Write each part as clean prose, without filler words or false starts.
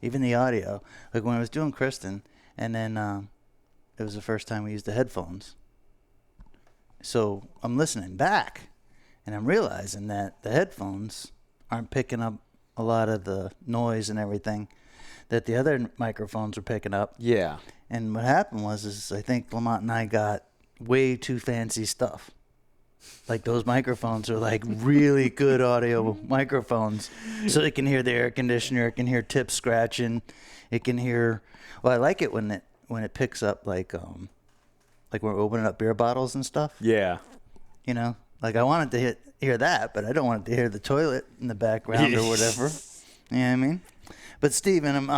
even the audio. Like when I was doing Kristen, and then it was the first time we used the headphones. So I'm listening back, and I'm realizing that the headphones aren't picking up a lot of the noise and everything that the other microphones were picking up. Yeah. And what happened was I think Lamont and I got way too fancy stuff. Like those microphones are like really good audio microphones. So it can hear the air conditioner, it can hear tips scratching, it can hear. Well, I like it when it picks up like when we're opening up beer bottles and stuff. Yeah. You know, like I wanted to hear that, but I don't want it to hear the toilet in the background or whatever. You know what I mean? But Steven,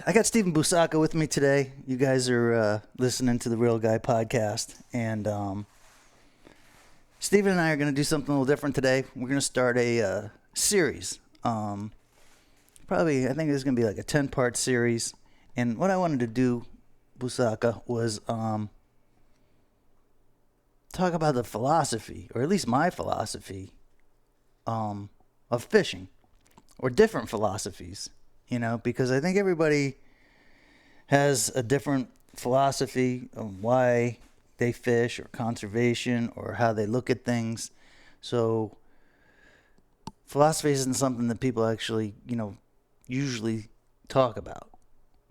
I got Steven Bussaca with me today. You guys are listening to the Real Guy podcast. And Steven and I are going to do something a little different today. We're going to start a series. Probably, I think it's going to be like a 10-part series. And what I wanted to do, Bussaca, was talk about the philosophy, or at least my philosophy, of fishing. Or different philosophies. You know, because I think everybody has a different philosophy of why they fish or conservation or how they look at things. So philosophy isn't something that people actually, usually talk about.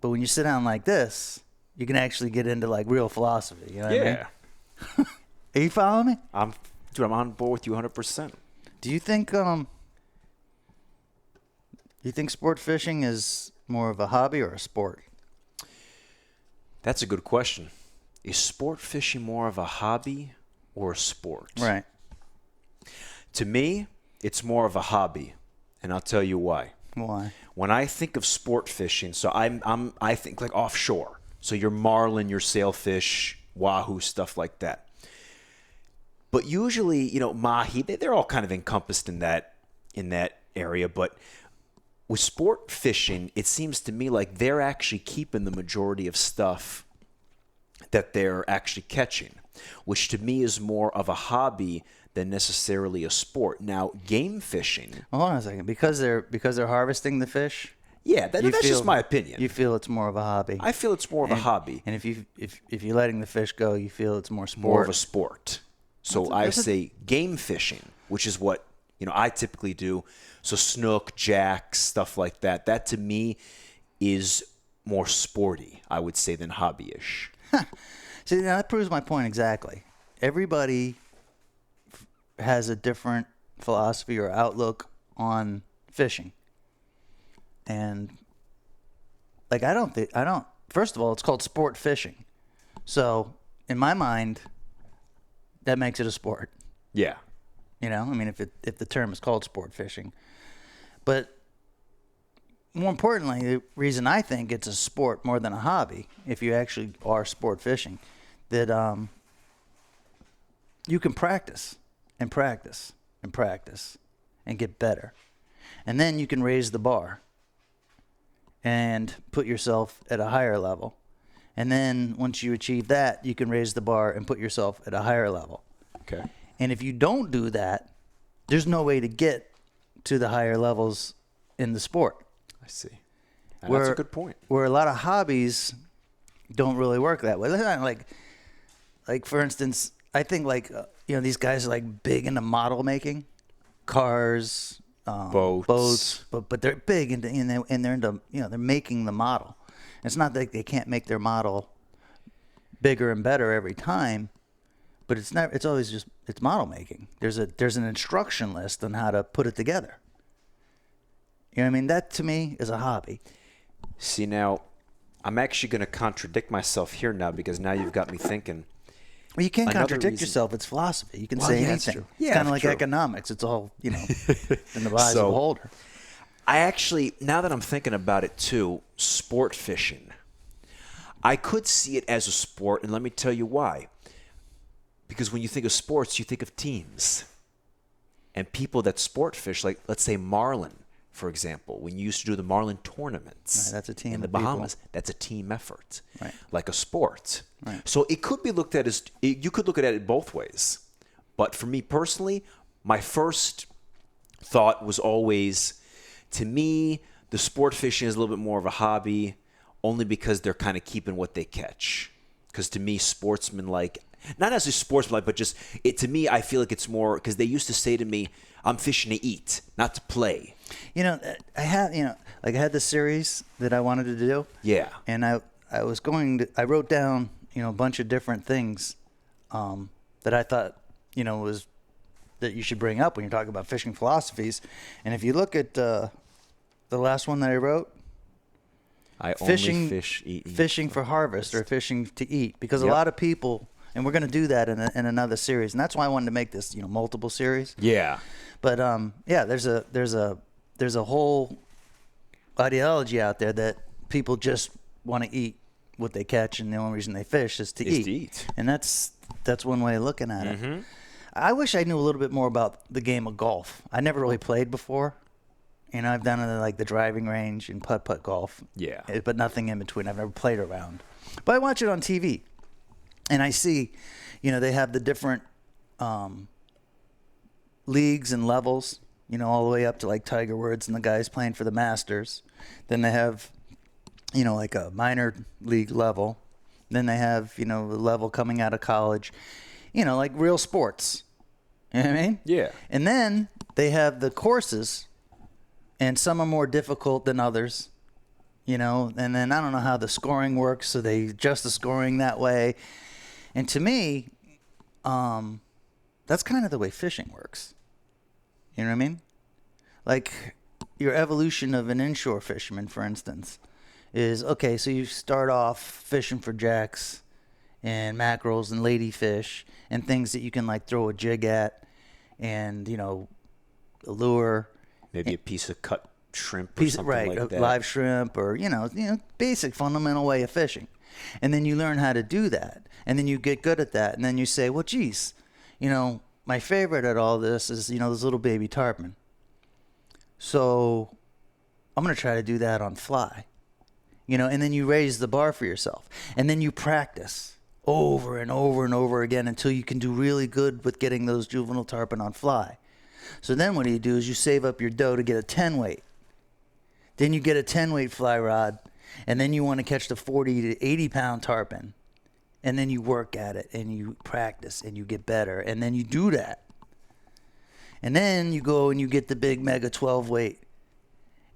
But when you sit down like this, you can actually get into like real philosophy. You know what I mean? Are you following me? I'm on board with you 100%. Do you think sport fishing is more of a hobby or a sport? That's a good question. Is sport fishing more of a hobby or a sport? Right. To me, it's more of a hobby, and I'll tell you why. Why? When I think of sport fishing, so I think like offshore. So your marlin, your sailfish, wahoo, stuff like that. But usually, mahi, they're all kind of encompassed in that area, but with sport fishing, it seems to me like they're actually keeping the majority of stuff that they're actually catching, which to me is more of a hobby than necessarily a sport. Now, game fishing. Hold on a second. Because they're harvesting the fish. Yeah, that's just my opinion. You feel it's more of a hobby. I feel it's more of a hobby. And if you're letting the fish go, you feel it's more sport. More of a sport. So I say game fishing, which is what I typically do. So snook, jacks, stuff like that. That to me is more sporty, I would say, than hobbyish. See, now that proves my point exactly. Everybody has a different philosophy or outlook on fishing. And like first of all, it's called sport fishing. So in my mind, that makes it a sport. Yeah. If the term is called sport fishing. But more importantly, the reason I think it's a sport more than a hobby, if you actually are sport fishing, that you can practice and practice and practice and get better. And then you can raise the bar and put yourself at a higher level. And then once you achieve that, you can raise the bar and put yourself at a higher level. Okay. And if you don't do that, there's no way to get to the higher levels in the sport. I see. That's a good point. Where a lot of hobbies don't really work that way. Like for instance, I think these guys are like big into model making, cars, boats, but they're big into and they're into they're making the model. It's not that they can't make their model bigger and better every time. But it's always just model making. There's an instruction list on how to put it together. You know what I mean? That to me is a hobby. See, now I'm actually going to contradict myself here now because now you've got me thinking. Well, you can't contradict yourself. It's philosophy. You can say anything. It's kind of like economics. It's all, in the eyes of the beholder. I actually, now that I'm thinking about it too, sport fishing. I could see it as a sport, and let me tell you why. Because when you think of sports, you think of teams. And people that sport fish, like let's say marlin, for example, when you used to do the marlin tournaments that's a team in the Bahamas, that's a team effort, right. Like a sport. Right. So it could be looked at as, you could look at it both ways. But for me personally, my first thought was always To me, the sport fishing is a little bit more of a hobby, only because they're kind of keeping what they catch. Because to me, sportsman-like, not necessarily sportsman-like, but just to me, I feel like it's more because they used to say to me, "I'm fishing to eat, not to play." You know, I had this series that I wanted to do. Yeah. And I wrote down, a bunch of different things that I thought, was that you should bring up when you're talking about fishing philosophies. And if you look at the last one that I wrote, only fish, eat. Fishing for harvest or fishing to eat, because a lot of people, and we're going to do that in another series, and that's why I wanted to make this, multiple series. Yeah. But there's a whole ideology out there that people just want to eat what they catch, and the only reason they fish is to eat. And that's one way of looking at it. I wish I knew a little bit more about the game of golf. I never really played before. I've done it at like the driving range and putt-putt golf. Yeah. But nothing in between. I've never played around. But I watch it on TV. And I see, they have the different leagues and levels, all the way up to like Tiger Woods and the guys playing for the Masters. Then they have, like a minor league level. Then they have, the level coming out of college, like real sports. You know what I mean? Yeah. And then they have the courses, and some are more difficult than others, and then I don't know how the scoring works, so they adjust the scoring that way. And to me, that's kind of the way fishing works. You know what I mean? Like your evolution of an inshore fisherman, for instance, is, okay, so you start off fishing for jacks and mackerels and ladyfish and things that you can like throw a jig at and, a lure. Maybe a piece of cut shrimp or something like that. Live shrimp or, basic fundamental way of fishing. And then you learn how to do that. And then you get good at that. And then you say, well, geez, my favorite at all this is, this little baby tarpon. So I'm going to try to do that on fly. And then you raise the bar for yourself. And then you practice over and over and over again until you can do really good with getting those juvenile tarpon on fly. So then what do is you save up your dough to get a 10 weight. Then you get a 10 weight fly rod, and then you want to catch the 40 to 80 pound tarpon. And then you work at it, and you practice, and you get better, and then you do that. And then you go and you get the big mega 12 weight.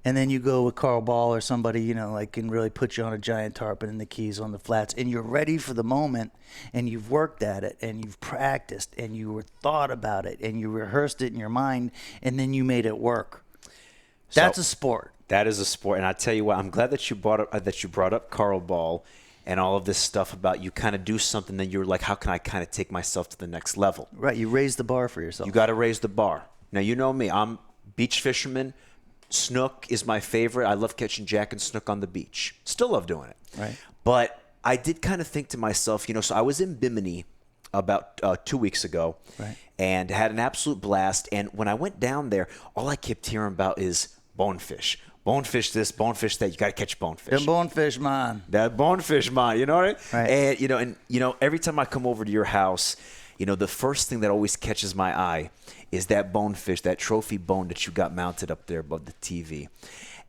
And then you go with Carl Ball or somebody, can really put you on a giant tarpon in the Keys on the flats. And you're ready for the moment, and you've worked at it, and you've practiced, and you thought about it, and you rehearsed it in your mind, and then you made it work. That's a sport. That is a sport. And I tell you what, I'm glad that you brought up Carl Ball and all of this stuff about you kind of do something that you're like, how can I kind of take myself to the next level? Right. You raise the bar for yourself. You got to raise the bar. Now, you know me. I'm beach fisherman. Snook is my favorite. I love catching jack and snook on the beach. Still love doing it. Right. But I did kind of think to myself, so I was in Bimini about 2 weeks ago, right, and had an absolute blast. And when I went down there, all I kept hearing about is bonefish. Bonefish this, bonefish that. You got to catch bonefish. The bonefish man. That bonefish man. You know what I mean? Right. And every time I come over to your house, the first thing that always catches my eye is that bonefish, that trophy bone that you got mounted up there above the TV.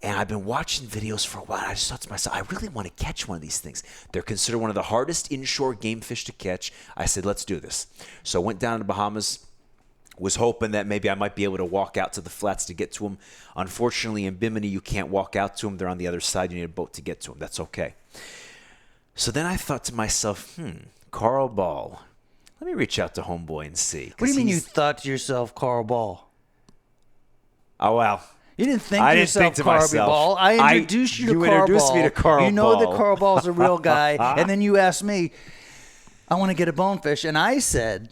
And I've been watching videos for a while. I just thought to myself, I really want to catch one of these things. They're considered one of the hardest inshore game fish to catch. I said, let's do this. So I went down to the Bahamas, was hoping that maybe I might be able to walk out to the flats to get to them. Unfortunately, in Bimini, you can't walk out to them. They're on the other side. You need a boat to get to them. That's okay. So then I thought to myself, Carl Ball. Let me reach out to homeboy and see. What do you mean you thought to yourself, Carl Ball? Oh, wow. You didn't think to yourself, Carl Ball. I introduced you to Carl Ball. You introduced me to Carl Ball. You know that Carl Ball's a real guy. And then you asked me, I want to get a bonefish. And I said,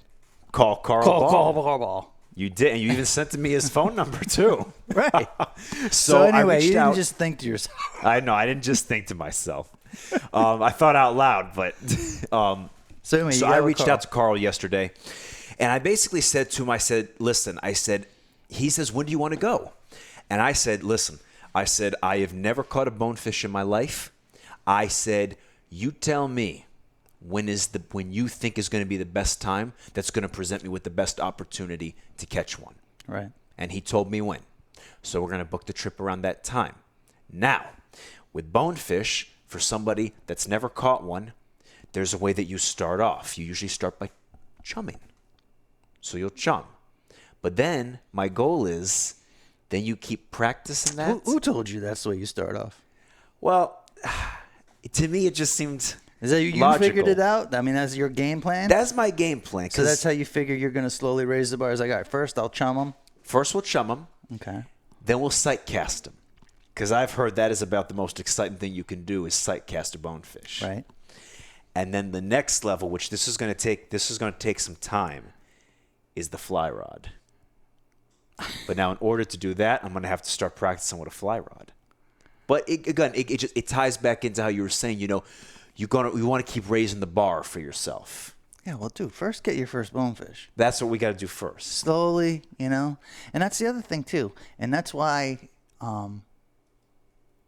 Call Carl Ball. You did. And you even sent to me his phone number, too. Right. So anyway, you didn't just think to yourself. I know. I didn't just think to myself. I thought out loud, but... So anyway, I reached out to Carl yesterday, and I basically said to him, I said, listen, he says, when do you want to go? And I said, listen, I have never caught a bonefish in my life. I said, you tell me when you think is going to be the best time that's going to present me with the best opportunity to catch one. Right. And he told me when. So we're going to book the trip around that time. Now, with bonefish, for somebody that's never caught one, there's a way that you start off. You usually start by chumming. So you'll chum. But then my goal is then you keep practicing that. Who told you that's the way you start off? Well, to me, it just seemed Is that you logical. figured it out? I mean, that's your game plan? That's my game plan. So that's how you figure you're going to slowly raise the bar. It's like, all right, first I'll chum them. First we'll chum them. Okay. Then we'll sight cast them. Because I've heard that is about the most exciting thing you can do is sight cast a bonefish. Right. And then the next level, which this is going to take some time, is the fly rod. But now in order to do that, I'm going to have to start practicing with a fly rod. But it ties back into how you were saying, you want to keep raising the bar for yourself. Yeah, well, dude, first get your first bonefish. That's what we got to do first. Slowly, And that's the other thing, too. And that's why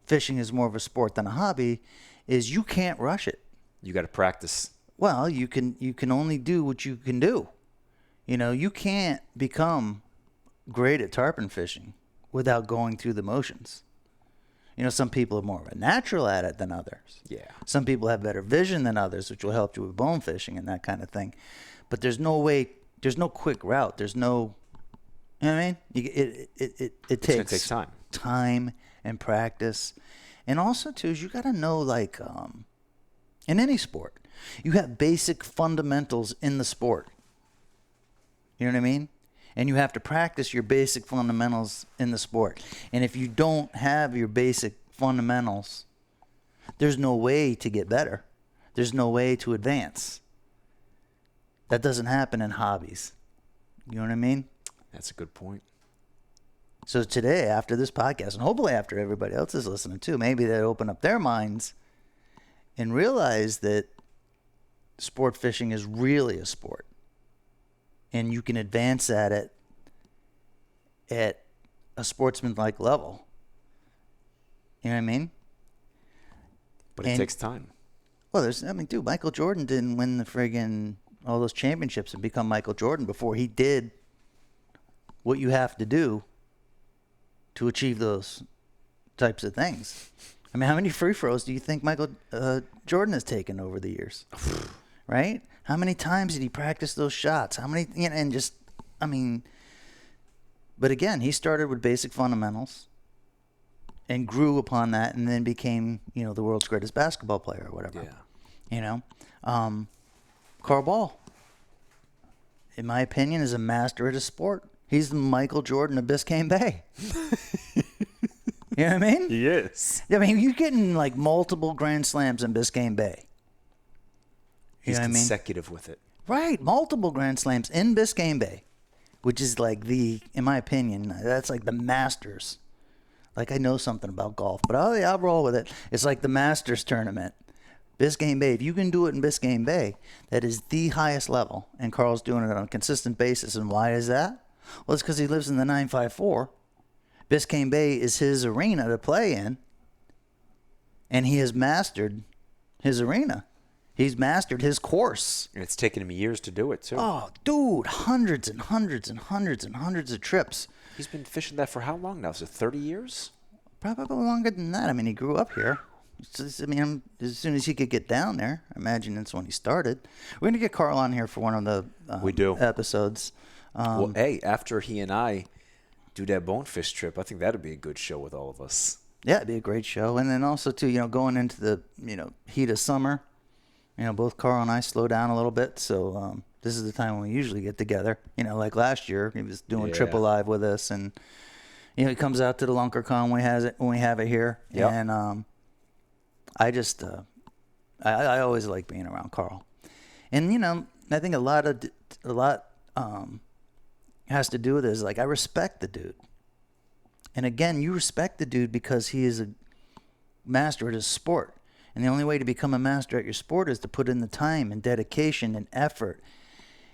fishing is more of a sport than a hobby, is you can't rush it. You got to practice. Well, you can only do what you can do. You can't become great at tarpon fishing without going through the motions. Some people are more of a natural at it than others. Yeah. Some people have better vision than others, which will help you with bone fishing and that kind of thing. But there's no quick route. There's no, you know what I mean? It takes time and practice. And also, too, is you got to know, like, in any sport, you have basic fundamentals in the sport. You know what I mean? And you have to practice your basic fundamentals in the sport. And if you don't have your basic fundamentals, there's no way to get better. There's no way to advance. That doesn't happen in hobbies. You know what I mean? That's a good point. So today, after this podcast, and hopefully after everybody else is listening too, maybe they open up their minds and realize that sport fishing is really a sport. And you can advance at it at a sportsman-like level. You know what I mean? But it takes time. Well, dude, Michael Jordan didn't win the friggin' all those championships and become Michael Jordan before he did what you have to do to achieve those types of things. I mean, how many free throws do you think Michael Jordan has taken over the years? Right? How many times did he practice those shots? How many, but again, he started with basic fundamentals and grew upon that and then became, the world's greatest basketball player or whatever. Yeah. Carl Ball, in my opinion, is a master at his sport. He's the Michael Jordan of Biscayne Bay. You know what I mean? He is. I mean, you're getting like multiple Grand Slams in Biscayne Bay. He's consecutive with it. Right. Multiple Grand Slams in Biscayne Bay, which is like in my opinion, that's like the Masters. Like I know something about golf, but I'll roll with it. It's like the Masters tournament. Biscayne Bay. If you can do it in Biscayne Bay, that is the highest level. And Carl's doing it on a consistent basis. And why is that? Well, it's because he lives in the 954. Biscayne Bay is his arena to play in. And he has mastered his arena. He's mastered his course. And it's taken him years to do it, too. Oh, dude, hundreds and hundreds and hundreds and hundreds of trips. He's been fishing that for how long now? Is it 30 years? Probably longer than that. I mean, he grew up here. As soon as he could get down there, I imagine that's when he started. We're going to get Carl on here for one of the episodes. Well, hey, after he and I do that bonefish trip, I think that'd be a good show with all of us. Yeah, it'd be a great show. And then also, too, going into the, heat of summer, both Carl and I slow down a little bit. So this is the time when we usually get together. Like last year, he was doing Triple Live with us. And, he comes out to the Lunkerdog when we have it here. Yep. And I always like being around Carl. And, I think a lot has to do with this. Like, I respect the dude. And again, you respect the dude because he is a master at his sport. And the only way to become a master at your sport is to put in the time and dedication and effort.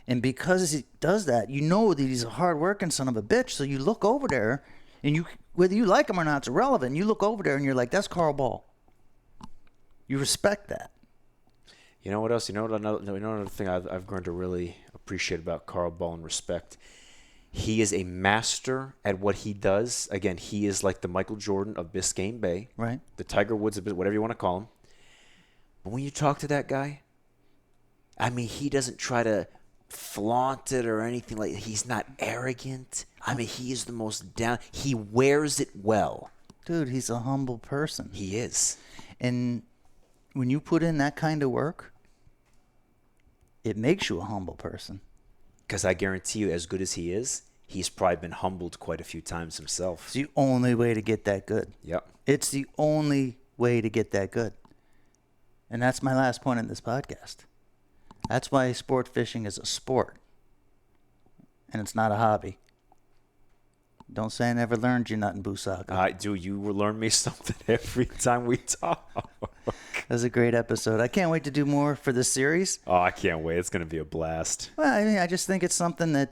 And because he does that, that he's a hard-working son of a bitch. So you look over there, and whether you like him or not, it's irrelevant. You look over there, and you're like, that's Carl Ball. You respect that. You know what else? Another thing I've grown to really appreciate about Carl Ball and respect. He is a master at what he does. Again, he is like the Michael Jordan of Biscayne Bay. Right. The Tiger Woods, whatever you want to call him. But when you talk to that guy, I mean, he doesn't try to flaunt it or anything like that. He's not arrogant. I mean, he is the most down. He wears it well. Dude, he's a humble person. He is. And when you put in that kind of work, it makes you a humble person. Because I guarantee you, as good as he is, he's probably been humbled quite a few times himself. It's the only way to get that good. Yep. It's the only way to get that good. And that's my last point in this podcast. That's why sport fishing is a sport. And it's not a hobby. Don't say I never learned you nothing, Bussaca. I do. You will learn me something every time we talk. That was a great episode. I can't wait to do more for this series. Oh, I can't wait. It's going to be a blast. Well, I mean, I just think it's something that,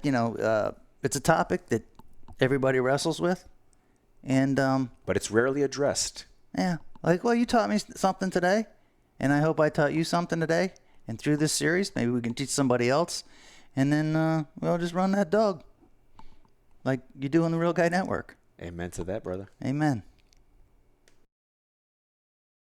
it's a topic that everybody wrestles with. And, But it's rarely addressed. yeah, like, well, you taught me something today, and I hope I taught you something today. And through this series, maybe we can teach somebody else. And then we'll just run that dog like you do on the Real Guy Network. Amen to that, brother. Amen.